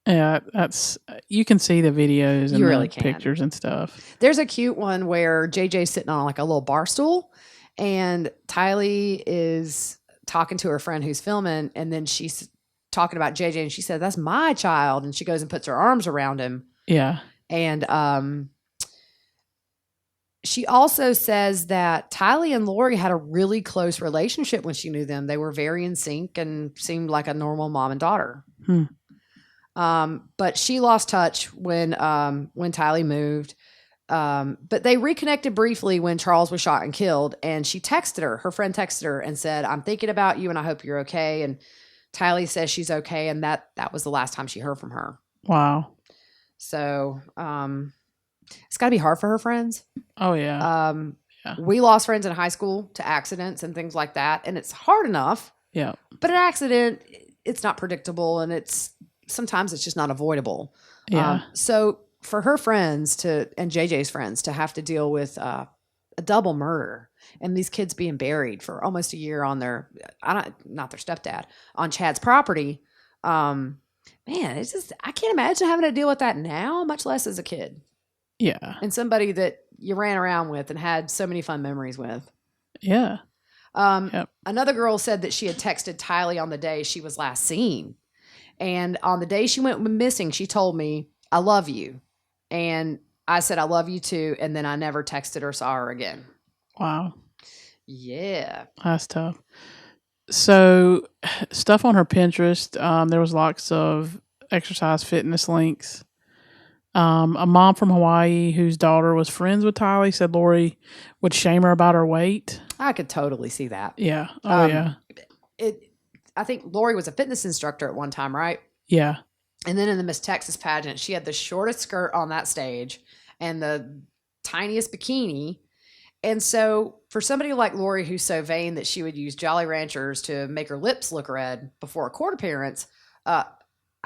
Yeah, that's, you can see the videos and You really the can. pictures and stuff. There's a cute one where JJ's sitting on like a little bar stool, and Tylee is talking to her friend who's filming, and then she's talking about JJ, and she said, "That's my child," and she goes and puts her arms around him. Yeah. And she also says that Tylee and Lori had a really close relationship when she knew them. They were very in sync and seemed like a normal mom and daughter. But she lost touch when Tylee moved. But they reconnected briefly when Charles was shot and killed. And she texted her. Her friend texted her and said, "I'm thinking about you and I hope you're okay." And Tylee says she's okay. And that was the last time she heard from her. Wow. So it's got to be hard for her friends. Oh, yeah. Yeah. We lost friends in high school to accidents and things like that. And it's hard enough. Yeah. But an accident, it's not predictable, and sometimes it's just not avoidable. Yeah. So for her friends and JJ's friends to have to deal with a double murder and these kids being buried for almost a year on not their stepdad, on Chad's property, man, it's just, I can't imagine having to deal with that now, much less as a kid. Yeah. And somebody that you ran around with and had so many fun memories with. Yeah. Yep. Another girl said that she had texted Tylee on the day she was last seen. And on the day she went missing, she told me, "I love you." And I said, "I love you too." And then I never texted or saw her again. Wow. Yeah. That's tough. So stuff on her Pinterest, there was lots of exercise fitness links. A mom from Hawaii whose daughter was friends with Tylee said Lori would shame her about her weight. I could totally see that. Yeah. Oh, yeah. I think Lori was a fitness instructor at one time, right? Yeah. And then in the Miss Texas pageant, she had the shortest skirt on that stage and the tiniest bikini. And so for somebody like Lori, who's so vain that she would use Jolly Ranchers to make her lips look red before a court appearance, I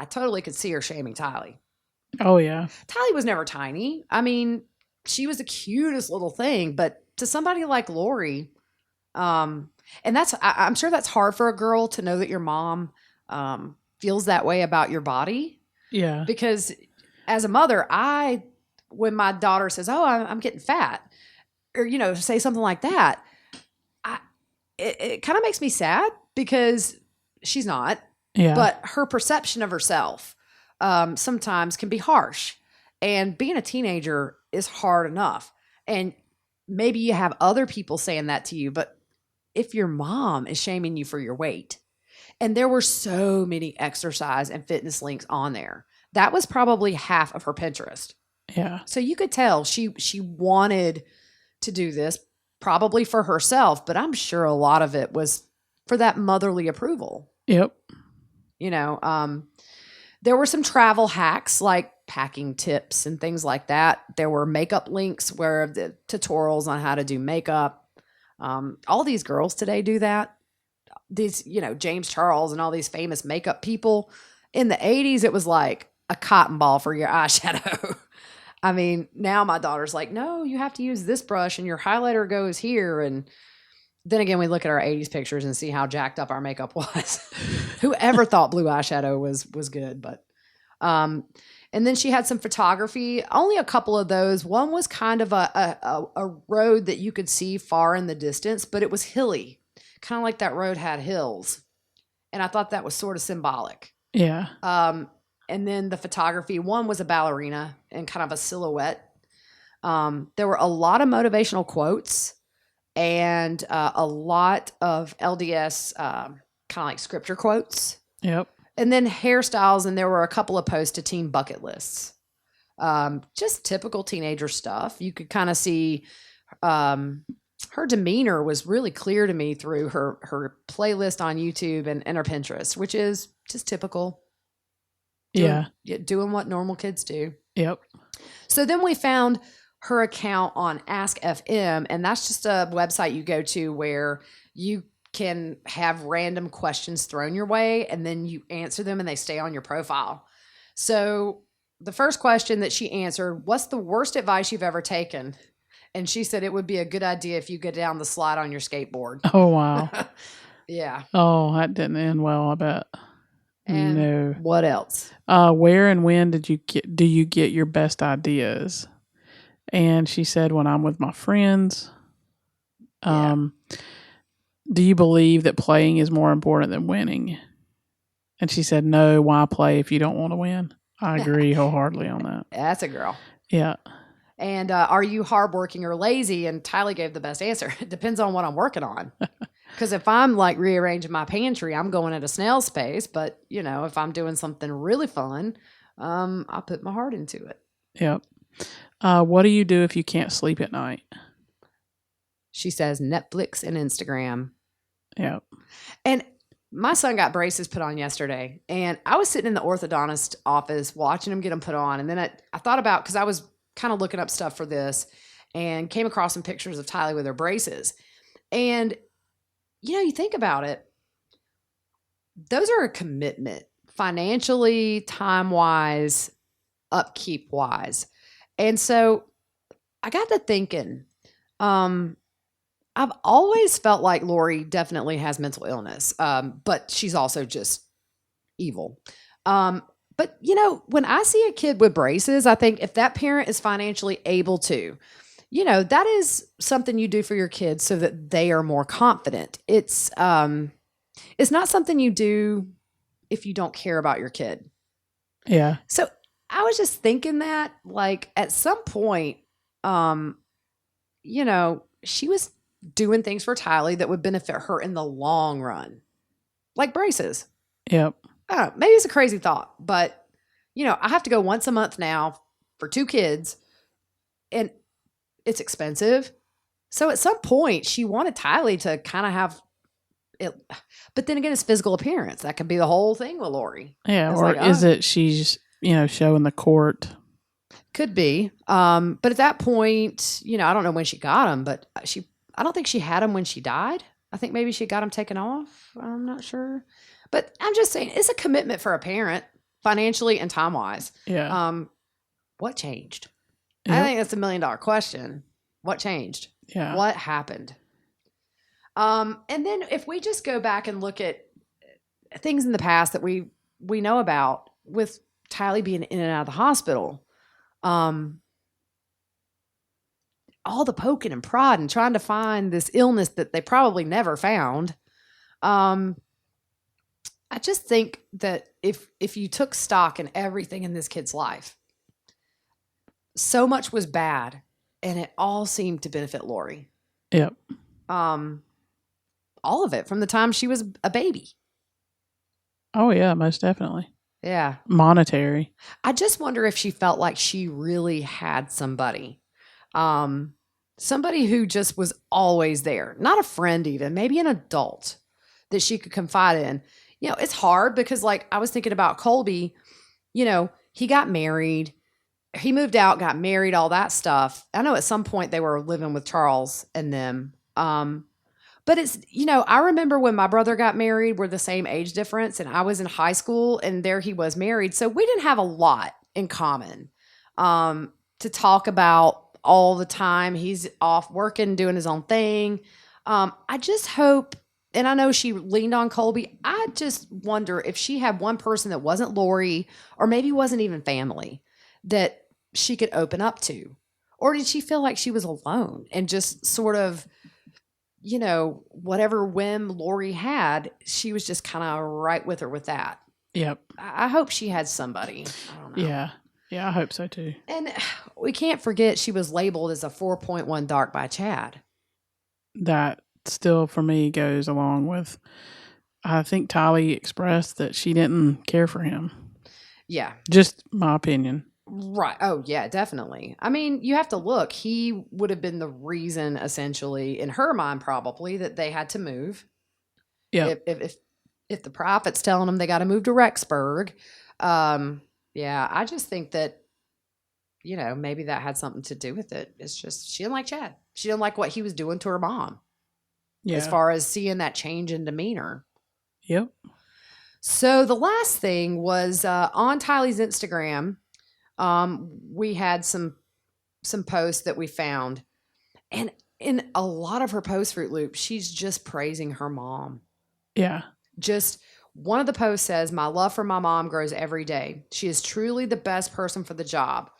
totally could see her shaming Tylee. Oh, yeah. Tylee was never tiny. I mean, she was the cutest little thing, but to somebody like Lori, and I'm sure that's hard for a girl to know that your mom feels that way about your body. Yeah. Because as a mother, when my daughter says, "Oh, I'm getting fat," or, say something like that, it kind of makes me sad because she's not. Yeah. But her perception of herself sometimes can be harsh. And being a teenager is hard enough. And maybe you have other people saying that to you, but if your mom is shaming you for your weight, and there were so many exercise and fitness links on there, that was probably half of her Pinterest. Yeah. So you could tell she wanted to do this probably for herself, but I'm sure a lot of it was for that motherly approval. Yep. There were some travel hacks like packing tips and things like that. There were makeup links where the tutorials on how to do makeup. All these girls today do that. These, James Charles and all these famous makeup people. In the 80s, it was like a cotton ball for your eyeshadow. I mean, now my daughter's like, no, you have to use this brush and your highlighter goes here. And then again, we look at our 80s pictures and see how jacked up our makeup was. Whoever thought blue eyeshadow was good, but and then she had some photography, only a couple of those. One was kind of a road that you could see far in the distance, but it was hilly, kind of like that road had hills. And I thought that was sort of symbolic. Yeah. And then the photography, one was a ballerina and kind of a silhouette. There were a lot of motivational quotes and a lot of LDS kind of like scripture quotes. Yep. And then hairstyles, and there were a couple of posts to teen bucket lists. Just typical teenager stuff. You could kind of see her demeanor was really clear to me through her playlist on YouTube and her Pinterest, which is just typical. Doing what normal kids do. Yep. So then we found her account on Ask FM, and that's just a website you go to where you can have random questions thrown your way, and then you answer them and they stay on your profile. So the first question that she answered, what's the worst advice you've ever taken? And she said it would be a good idea if you get down the slide on your skateboard. Oh, wow. Yeah. Oh, that didn't end well, I bet. And no. What else? Where and when do you get your best ideas? And she said, when I'm with my friends. Do you believe that playing is more important than winning? And she said, no, why play if you don't want to win? I agree wholeheartedly on that. That's a girl. Yeah. And are you hardworking or lazy? And Tylee gave the best answer. It depends on what I'm working on. Because if I'm like rearranging my pantry, I'm going at a snail's pace. But, if I'm doing something really fun, I'll put my heart into it. Yep. What do you do if you can't sleep at night? She says Netflix and Instagram. Yep. And my son got braces put on yesterday. And I was sitting in the orthodontist office watching him get them put on. And then I thought about, because I was kind of looking up stuff for this and came across some pictures of Tylee with her braces. And, you think about it, those are a commitment financially, time-wise, upkeep-wise. And so I got to thinking, I've always felt like Lori definitely has mental illness, but she's also just evil. But, when I see a kid with braces, I think if that parent is financially able to, that is something you do for your kids so that they are more confident. It's not something you do if you don't care about your kid. Yeah. So I was just thinking that, like, at some point, she was doing things for Tylee that would benefit her in the long run, like braces. Yep. I don't know, maybe it's a crazy thought, but I have to go once a month now for 2 kids, and it's expensive. So at some point, she wanted Tylee to kind of have it, but then again, it's physical appearance. That could be the whole thing with Lori. Yeah, or is it she's showing the court? Could be. But at that point, I don't know when she got them, but I don't think she had them when she died. I think maybe she got them taken off. I'm not sure. But I'm just saying, it's a commitment for a parent, financially and time-wise. Yeah. What changed? Yep. I think that's $1 million question. What changed? Yeah. What happened? And then if we just go back and look at things in the past that we know about with Tylee being in and out of the hospital, all the poking and prodding, trying to find this illness that they probably never found. I just think that if you took stock in everything in this kid's life, so much was bad, and it all seemed to benefit Lori. Yep. All of it from the time she was a baby. Oh yeah, most definitely. Yeah. Monetary. I just wonder if she felt like she really had somebody. Somebody who just was always there. Not a friend even, maybe an adult that she could confide in. It's hard because, like, I was thinking about Colby, he got married. He moved out, got married, all that stuff. I know at some point they were living with Charles and them. But it's, I remember when my brother got married, we're the same age difference, and I was in high school, and there he was married. So we didn't have a lot in common to talk about all the time. He's off working, doing his own thing. I just hope, and I know she leaned on Colby. I just wonder if she had one person that wasn't Lori, or maybe wasn't even family, that she could open up to. Or did she feel like she was alone and just sort of, whatever whim Lori had, she was just kind of right with her with that. Yep. I hope she had somebody. I don't know. Yeah. Yeah, I hope so too. And we can't forget she was labeled as a 4.1 dark by Chad. That still, for me, goes along with, I think Tylee expressed that she didn't care for him. Yeah. Just my opinion. Right. Oh, yeah, definitely. I mean, you have to look. He would have been the reason, essentially, in her mind, probably, that they had to move. Yeah. If the prophet's telling them they got to move to Rexburg, yeah, I just think that, maybe that had something to do with it. It's just she didn't like Chad. She didn't like what he was doing to her mom. Yeah. As far as seeing that change in demeanor. Yep. So the last thing was on Tylee's Instagram. We had some posts that we found, and in a lot of her posts, Fruit Loop, she's just praising her mom. Yeah. Just one of the posts says, "My love for my mom grows every day. She is truly the best person for the job.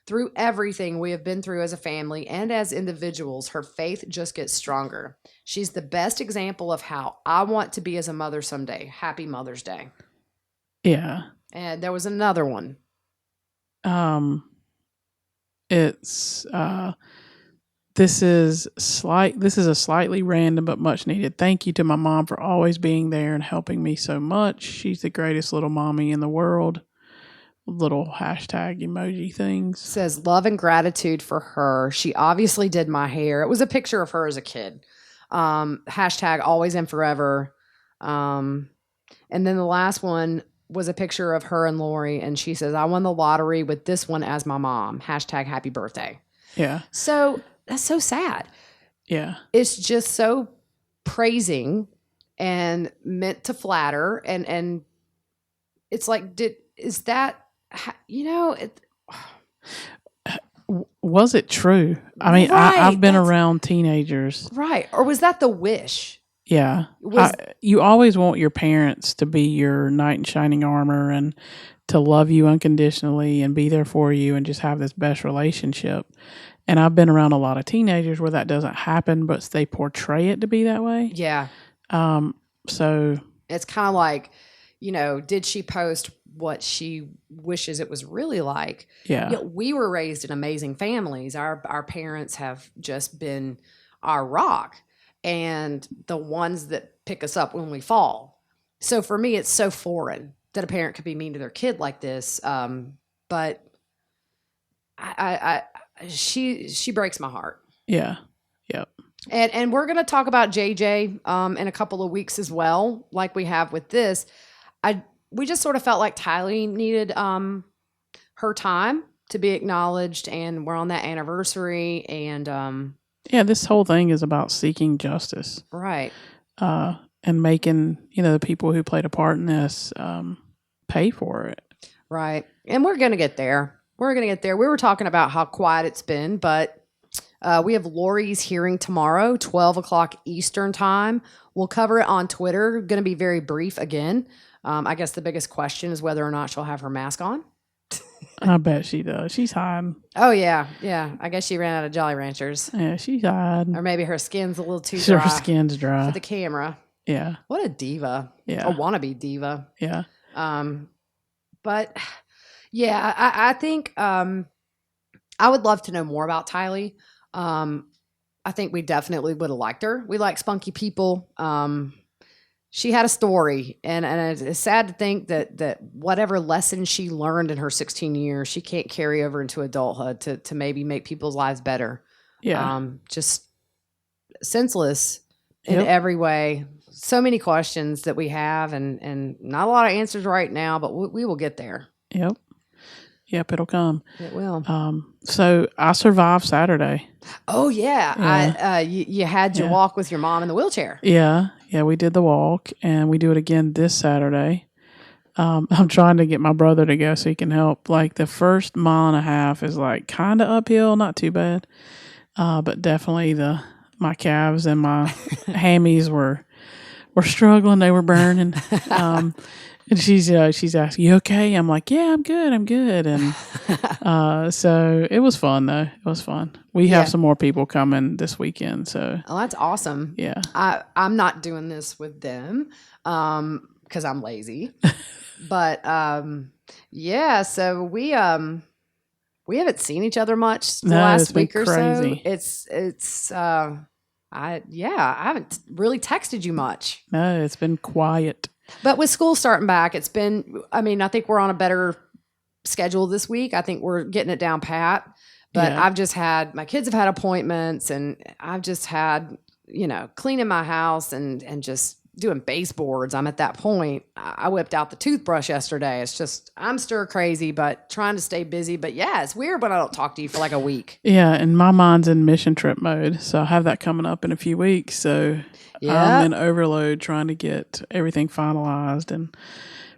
Through everything we have been through as a family and as individuals, her faith just gets stronger. She's the best example of how I want to be as a mother someday. Happy Mother's Day." Yeah. And there was another one. It's this is a slightly random but much needed. Thank you to my mom for always being there and helping me so much. She's the greatest little mommy in the world. Little hashtag emoji things. Says love and gratitude for her. She obviously did my hair. It was a picture of her as a kid. Hashtag always and forever. And then the last one was a picture of her and Lori, and she says, "I won the lottery with this one as my mom. Hashtag happy birthday." Yeah. So that's so sad. Yeah. It's just so praising and meant to flatter. And it's like, is that, was it true? I mean, right, I've been around teenagers. Right. Or was that the wish? Yeah. You always want your parents to be your knight in shining armor and to love you unconditionally and be there for you and just have this best relationship. And I've been around a lot of teenagers where that doesn't happen, but they portray it to be that way. Yeah. So it's kind of like, did she post what she wishes it was really like? Yeah. We were raised in amazing families. Our parents have just been our rock, and the ones that pick us up when we fall. So for me, it's so foreign that a parent could be mean to their kid like this. But she breaks my heart. Yeah. Yep. And we're going to talk about JJ in a couple of weeks as well, like we have with this. We just sort of felt like Tylee needed her time to be acknowledged, and we're on that anniversary, and yeah, this whole thing is about seeking justice, right? And making the people who played a part in this pay for it, right? And we're gonna get there. We're gonna get there. We were talking about how quiet it's been, but we have Lori's hearing tomorrow, 12 o'clock Eastern time. We'll cover it on Twitter. Going to be very brief again. I guess the biggest question is whether or not she'll have her mask on. I bet she does. She's hiding. Oh, yeah. Yeah. I guess she ran out of Jolly Ranchers. Yeah, she's hiding. Or maybe her skin's a little too dry. Her skin's dry. For the camera. Yeah. What a diva. Yeah. A wannabe diva. Yeah. But, yeah, I think I would love to know more about Tylee. I think we definitely would have liked her. We like spunky people. She had a story, and it's sad to think that whatever lesson she learned in her 16 years, she can't carry over into adulthood to maybe make people's lives better. Yeah. Just senseless in every way. So many questions that we have, and not a lot of answers right now, but we will get there. Yep. Yep, it'll come. It will. So I survived Saturday. Oh yeah, Yeah. you had your walk with your mom in the wheelchair. Yeah, we did the walk, and we do it again this Saturday. I'm trying to get my brother to go so he can help. Like the first mile and a half is like kind of uphill, not too bad, but definitely my calves and my hammies were struggling. They were burning. And she's asking, "You okay?" I'm like, "Yeah, I'm good." And so it was fun though. It was fun. We have some more people coming this weekend. So that's awesome. Yeah, I'm not doing this with them because I'm lazy. But yeah, so we haven't seen each other much the last week or crazy. so. I haven't really texted you much. No, it's been quiet. But with school starting back, I think we're on a better schedule this week. I think we're getting it down pat. But my kids have had appointments, and I've just had, cleaning my house and just doing baseboards. I'm at that point. I whipped out the toothbrush yesterday. It's just, I'm stir crazy, but trying to stay busy. But yeah, it's weird when I don't talk to you for like a week. Yeah, and my mind's in mission trip mode. So I have that coming up in a few weeks. So I'm in overload trying to get everything finalized and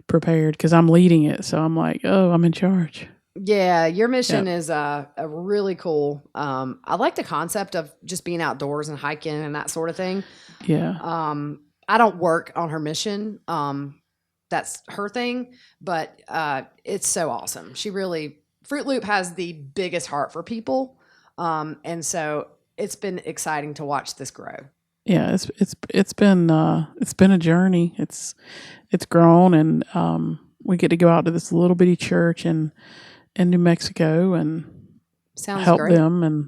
prepared because I'm leading it. So I'm like, oh, I'm in charge. Yeah, your mission is a really cool. I like the concept of just being outdoors and hiking and that sort of thing. Yeah. I don't work on her mission. That's her thing, but it's so awesome. Fruit Loop has the biggest heart for people. And so it's been exciting to watch this grow. Yeah, it's been a journey. It's grown, and we get to go out to this little bitty church in New Mexico and help them and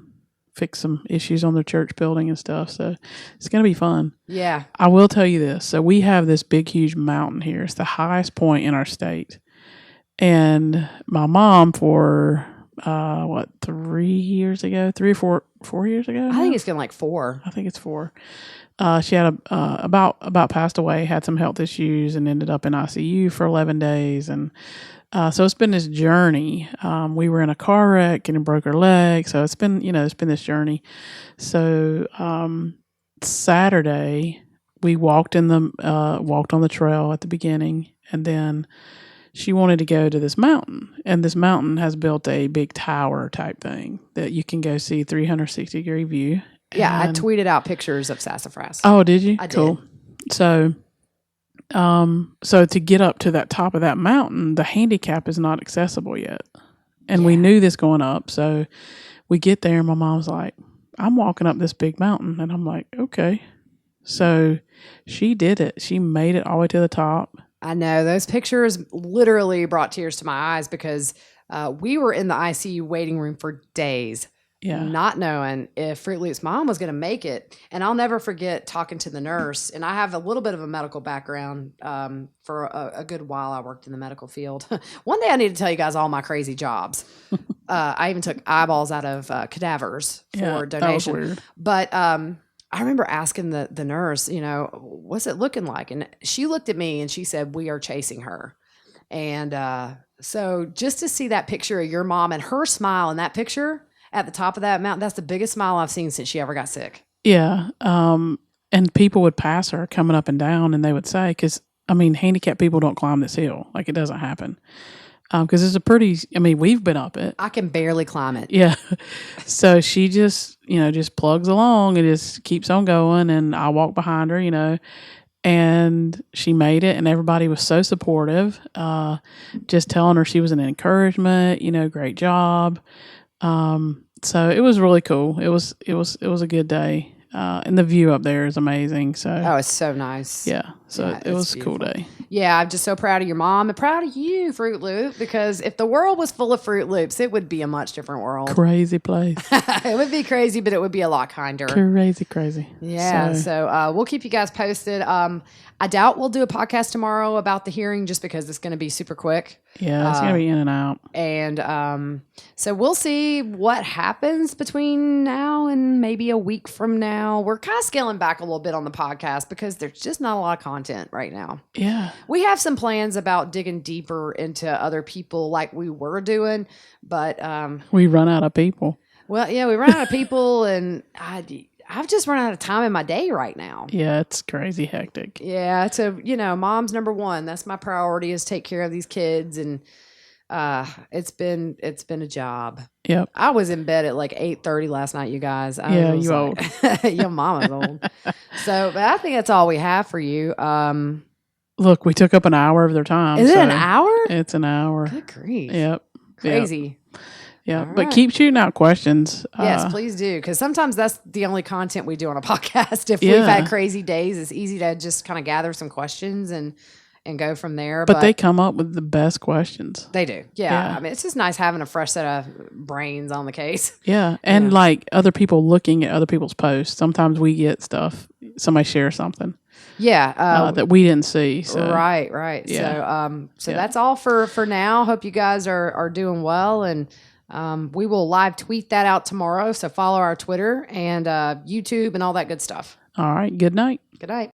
fix some issues on their church building and stuff. So it's going to be fun. Yeah. I will tell you this. So we have this big, huge mountain here. It's the highest point in our state. And my mom for, 3 years ago, 3 or 4 years ago? I think it's been like 4. I think it's 4. She had about passed away, had some health issues, and ended up in ICU for 11 days. And so it's been this journey. We were in a car wreck and broke her leg. So it's been this journey. So Saturday we walked on the trail at the beginning, and then she wanted to go to this mountain, and this mountain has built a big tower type thing that you can go see 360-degree view. Yeah, I tweeted out pictures of Sassafras. Oh, did you? I cool. did. So to get up to that top of that mountain, the handicap is not accessible yet. And we knew this going up. So we get there, and my mom's like, I'm walking up this big mountain. And I'm like, okay. So she did it. She made it all the way to the top. I know. Those pictures literally brought tears to my eyes because we were in the ICU waiting room for days. Yeah. Not knowing if Fruit Loop's mom was going to make it. And I'll never forget talking to the nurse. And I have a little bit of a medical background. For a good while, I worked in the medical field. One day I need to tell you guys all my crazy jobs. I even took eyeballs out of cadavers for donation. That was weird. But I remember asking the nurse, what's it looking like? And she looked at me and she said, we are chasing her. And so just to see that picture of your mom and her smile in that picture at the top of that mountain, that's the biggest smile I've seen since she ever got sick. Yeah. And people would pass her coming up and down, and they would say, because, handicapped people don't climb this hill. Like, it doesn't happen. Because it's we've been up it. I can barely climb it. Yeah. So she just plugs along and just keeps on going, and I walk behind her, and she made it, and everybody was so supportive, just telling her she was an encouragement, great job. So it was really cool. It was a good day. And the view up there is amazing. So it's so nice. Yeah. So it was beautiful. A cool day. Yeah, I'm just so proud of your mom and proud of you, Fruit Loop, because if the world was full of Fruit Loops, it would be a much different world. Crazy place. It would be crazy, but it would be a lot kinder. Crazy. Yeah. So we'll keep you guys posted. I doubt we'll do a podcast tomorrow about the hearing just because it's going to be super quick. Yeah, it's going to be in and out. And so we'll see what happens between now and maybe a week from now. We're kind of scaling back a little bit on the podcast because there's just not a lot of content right now. Yeah. We have some plans about digging deeper into other people like we were doing, but we run out of people. well, yeah, we run out of people, and I've just run out of time in my day right now. Yeah, it's crazy hectic. Yeah, so mom's number one. That's my priority, is take care of these kids, and it's been a job. Yep. I was in bed at like 8:30 last night, you guys. You old. Your mama's old. So, but I think that's all we have for you. Look, we took up an hour of their time. Is it an hour? It's an hour. Good grief. Yep. Crazy. Yeah, All but right. keep shooting out questions. Yes, please do, because sometimes that's the only content we do on a podcast. If we've had crazy days, it's easy to just kind of gather some questions and go from there. But they come up with the best questions. They do. Yeah. I mean, it's just nice having a fresh set of brains on the case. Yeah. And like other people looking at other people's posts. Sometimes we get stuff, somebody shares something. Yeah. That we didn't see. So. Right. Yeah. So that's all for now. Hope you guys are doing well, and we will live tweet that out tomorrow. So follow our Twitter and YouTube and all that good stuff. All right. Good night. Good night.